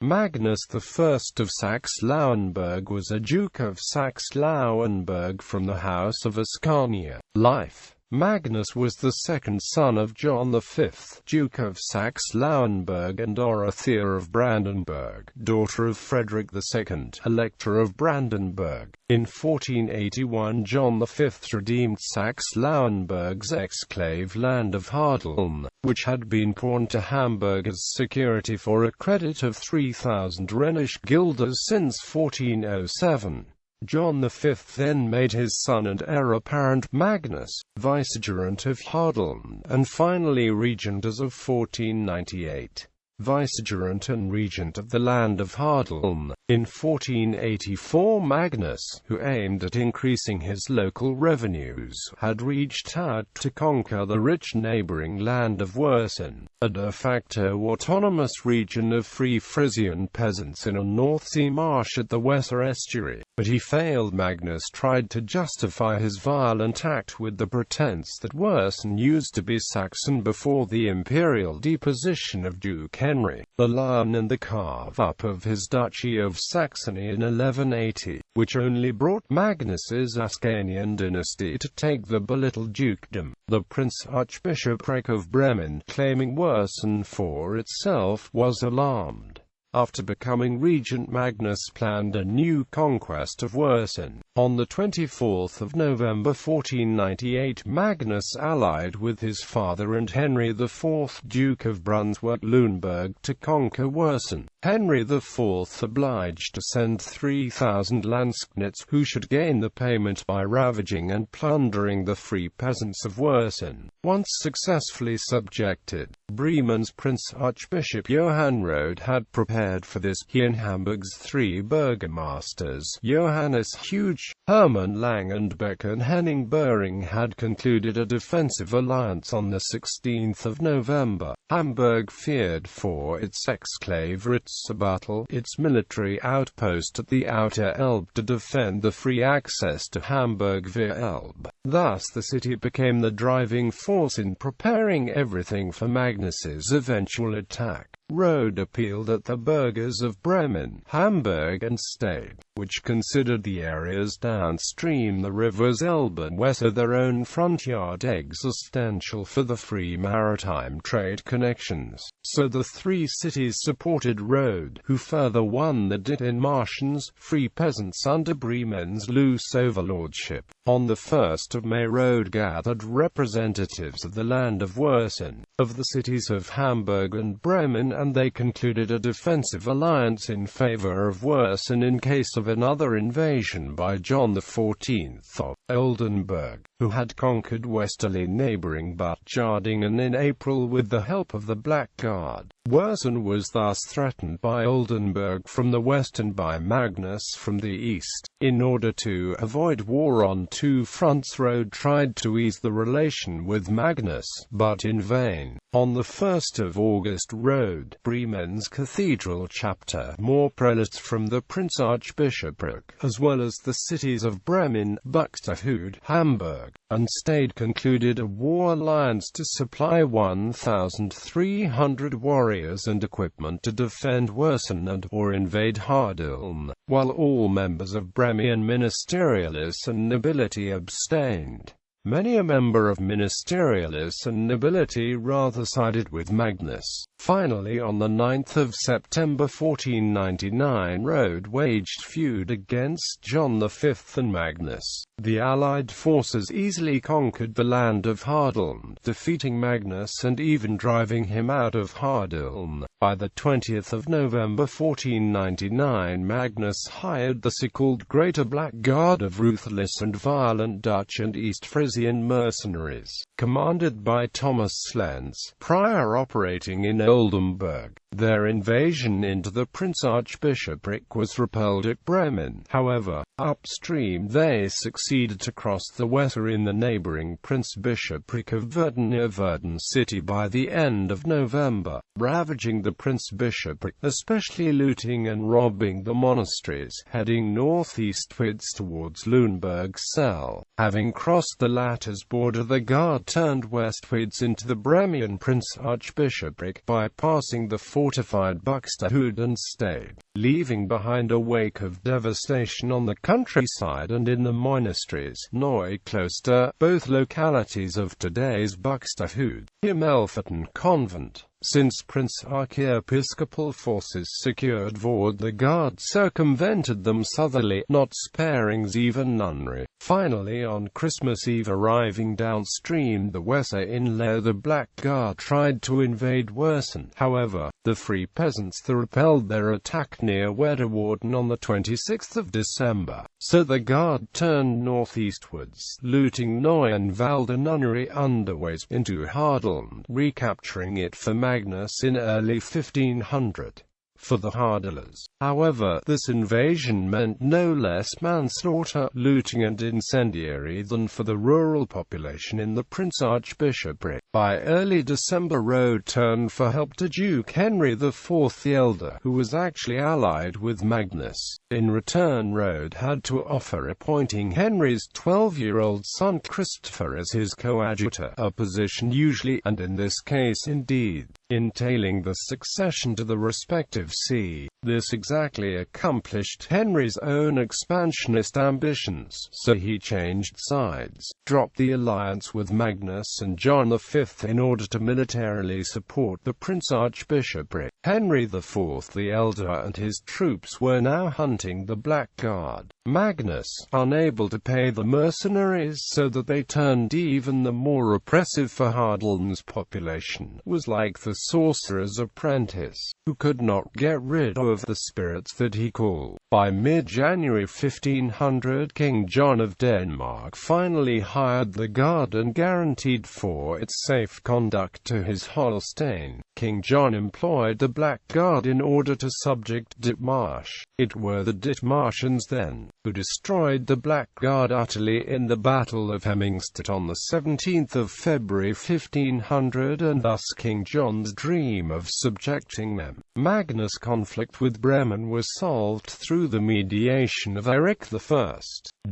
Magnus I of Saxe-Lauenburg was a Duke of Saxe-Lauenburg from the House of Ascania. Life. Magnus was the second son of John V, Duke of Saxe-Lauenburg, and Dorothea of Brandenburg, daughter of Frederick II, Elector of Brandenburg. In 1481 John V redeemed Saxe-Lauenburg's exclave land of Hadeln, which had been pawned to Hamburg as security for a credit of 3,000 Rhenish guilders since 1407. John V then made his son and heir apparent, Magnus, vicegerent of Hadeln, and finally regent as of 1498. Vicegerent and regent of the land of Hadeln. In 1484 Magnus, who aimed at increasing his local revenues, had reached out to conquer the rich neighboring land of Wurzen, a de facto autonomous region of free Frisian peasants in a North Sea marsh at the Weser estuary. But he failed. Magnus tried to justify his violent act with the pretense that Wurzen used to be Saxon before the imperial deposition of Duke Henry the Lion and the carve-up of his Duchy of Saxony in 1180, which only brought Magnus's Ascanian dynasty to take the belittled dukedom. The Prince-Archbishopric of Bremen, claiming Wurzen for itself, was alarmed. After becoming regent, Magnus planned a new conquest of Wurzen. On the 24th of November 1498 Magnus allied with his father and Henry IV, Duke of Brunswick-Luneburg, to conquer Wurzen. Henry IV obliged to send 3,000 Landsknechts, who should gain the payment by ravaging and plundering the free peasants of Wurzen. Once successfully subjected, Bremen's Prince-Archbishop Johann Rode had prepared for this. He and Hamburg's three burgomasters, Johannes Huge, Hermann Lang and Beck, and Henning Bering, had concluded a defensive alliance on the 16th of November. Hamburg feared for its exclave Ritzebüttel, its military outpost at the outer Elbe, to defend the free access to Hamburg via Elbe. Thus the city became the driving force in preparing everything for Magnus's eventual attack. Rode appealed at the burghers of Bremen, Hamburg and Stade, which considered the areas downstream the rivers Elbe and Weser their own front yard existential for the free maritime trade connections. So the three cities supported Rode, who further won the Dittenmarschens, free peasants under Bremen's loose overlordship. On the 1st of May Rode gathered representatives of the land of Wurzen, of the cities of Hamburg and Bremen, and they concluded a defensive alliance in favor of Wurzen in case of another invasion by John XIV of Oldenburg, who had conquered westerly neighboring Bad Jardingen in April with the help of the Black Guard. Wurzen was thus threatened by Oldenburg from the west and by Magnus from the east. In order to avoid war on two fronts, Rode tried to ease the relation with Magnus, but in vain. On the 1st of August Rode, Bremen's cathedral chapter, more prelates from the Prince-Archbishopric, as well as the cities of Bremen, Buxtehude, Hamburg, and Stade, concluded a war alliance to supply 1,300 warriors and equipment to defend Wurzen and/or invade Hadeln, while all members of Bremian ministerialists and nobility abstained. Many a member of ministerialists and nobility rather sided with Magnus. Finally, on the 9th of September 1499, Rode waged feud against John V and Magnus. The Allied forces easily conquered the land of Hadeln, defeating Magnus and even driving him out of Hadeln. By the 20th of November 1499, Magnus hired the so-called Greater Black Guard of ruthless and violent Dutch and East Frisian mercenaries, commanded by Thomas Slens, prior operating in Oldenburg. Their invasion into the Prince-Archbishopric was repelled at Bremen. However, upstream they succeeded to cross the Weser in the neighboring Prince-Bishopric of Verden near Verden city by the end of November, ravaging the Prince-Bishopric, especially looting and robbing the monasteries, heading northeastwards towards Luneburg-Selle. Having crossed the latter's border, the Guard turned westwards into the Bremian Prince-Archbishopric, bypassing the fortified Buxtehude and stayed, leaving behind a wake of devastation on the countryside and in the monasteries. Neukloster, both localities of today's Buxtehude, Himmelpforten Convent. Since Prince archiepiscopal forces secured Vaud, the Guard circumvented them southerly, not sparing even nunnery. Finally, on Christmas Eve, arriving downstream the Weser in Leer, the Black Guard tried to invade Wersen. However, the Free Peasants repelled their attack near Wederwarden on the 26th of December. So the Guard turned northeastwards, looting Neuenwalde nunnery underways into Hadeln, recapturing it for Magnus in early 1500. For the Hardelers, however, this invasion meant no less manslaughter, looting and incendiary than for the rural population in the Prince Archbishopric. By early December, Rode turned for help to Duke Henry IV the Elder, who was actually allied with Magnus. In return, Rode had to offer appointing Henry's 12-year-old son Christopher as his coadjutor, a position usually, and in this case indeed, entailing the succession to the respective see. This exactly accomplished Henry's own expansionist ambitions, so he changed sides, dropped the alliance with Magnus and John V in order to militarily support the Prince Archbishopric. Henry IV the Elder and his troops were now hunting the Black Guard. Magnus, unable to pay the mercenaries so that they turned even the more oppressive for Hadeln's population, was like the sorcerer's apprentice, who could not get rid of the spirits that he called. By mid-January 1500, King John of Denmark finally hired the Guard and guaranteed for its safe conduct to his Holstein. King John employed the Black Guard in order to subject Ditmarsh. It were the Ditmarshians then, who destroyed the Black Guard utterly in the Battle of Hemmingstedt on the 17th of February 1500, and thus King John's dream of subjecting them. Magnus' conflict with Bremen was solved through the mediation of Eric I,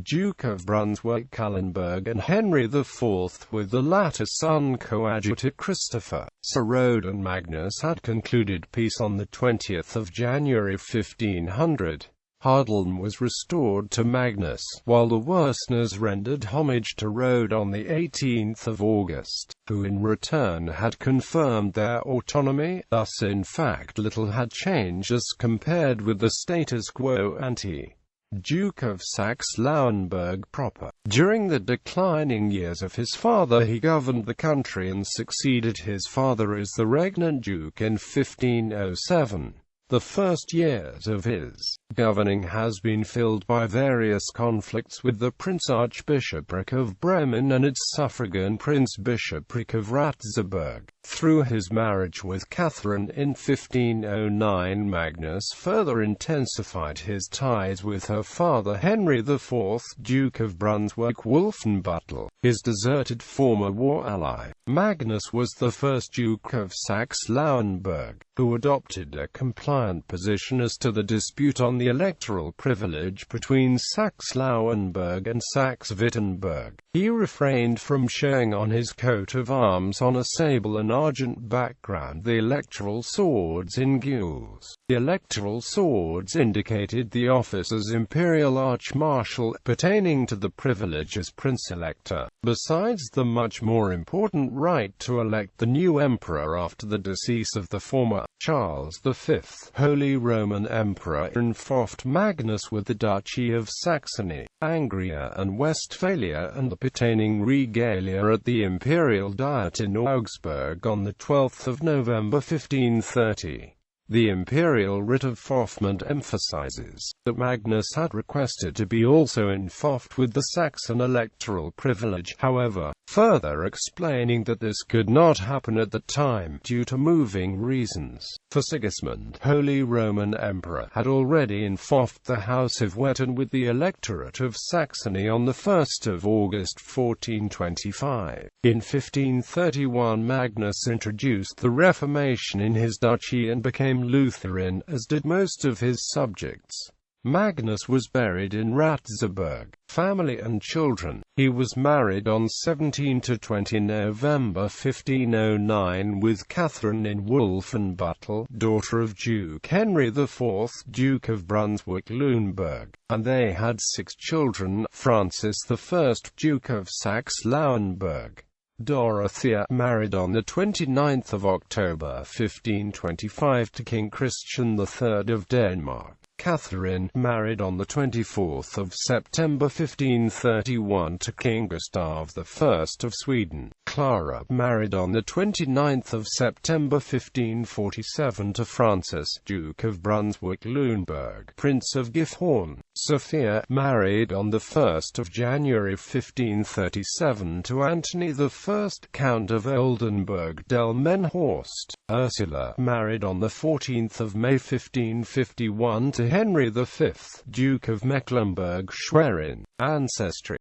Duke of Brunswick-Kallenberg, and Henry IV, with the latter's son coadjutor Christopher. Sir Rode and Magnus had concluded peace on the 20th of January 1500. Hadeln was restored to Magnus, while the Worsners rendered homage to Rode on the 18th of August, who in return had confirmed their autonomy. Thus in fact little had changed as compared with the status quo ante. Duke of Saxe-Lauenburg proper. During the declining years of his father he governed the country and succeeded his father as the regnant duke in 1507. The first years of his governing has been filled by various conflicts with the Prince Archbishopric of Bremen and its suffragan Prince Bishopric of Ratzeburg. Through his marriage with Catherine in 1509, Magnus further intensified his ties with her father Henry IV, Duke of Brunswick-Wolfenbüttel, his deserted former war ally. Magnus was the first Duke of Saxe-Lauenburg who adopted a compliant position as to the dispute on the electoral privilege between Saxe-Lauenburg and Saxe-Wittenberg. He refrained from showing on his coat of arms on a sable and argent background the electoral swords in gules. The electoral swords indicated the office as Imperial Archmarshal, pertaining to the privilege as Prince-Elector, besides the much more important right to elect the new emperor after the decease of the former, Charles V, Holy Roman Emperor. Involved Magnus with the Duchy of Saxony, Angria and Westphalia and the pertaining regalia at the Imperial Diet in Augsburg on the 12th of November 1530. The imperial writ of Fofment emphasizes that Magnus had requested to be also involved with the Saxon electoral privilege, however, further explaining that this could not happen at the time due to moving reasons. For Sigismund, Holy Roman Emperor, had already involved the House of Wettin with the electorate of Saxony on the 1st of August 1425. In 1531 Magnus introduced the Reformation in his duchy and became Lutheran, as did most of his subjects. Magnus was buried in Ratzeburg. Family and children. He was married on 17 to 20 November 1509 with Catherine in Wolfenbüttel, daughter of Duke Henry IV, Duke of Brunswick-Luneburg, and they had 6 children: Francis I, Duke of Saxe-Lauenburg; Dorothea, married on 29 October 1525 to King Christian III of Denmark; Catherine, married on 24 September 1531 to King Gustav I of Sweden; Clara, married on 29 September 1547 to Francis, Duke of Brunswick-Luneburg, Prince of Gifhorn; Sophia, married on 1 January 1537 to Anthony I, Count of Oldenburg-Delmenhorst; Ursula, married on 14 May 1551 to Henry V, Duke of Mecklenburg-Schwerin. Ancestry.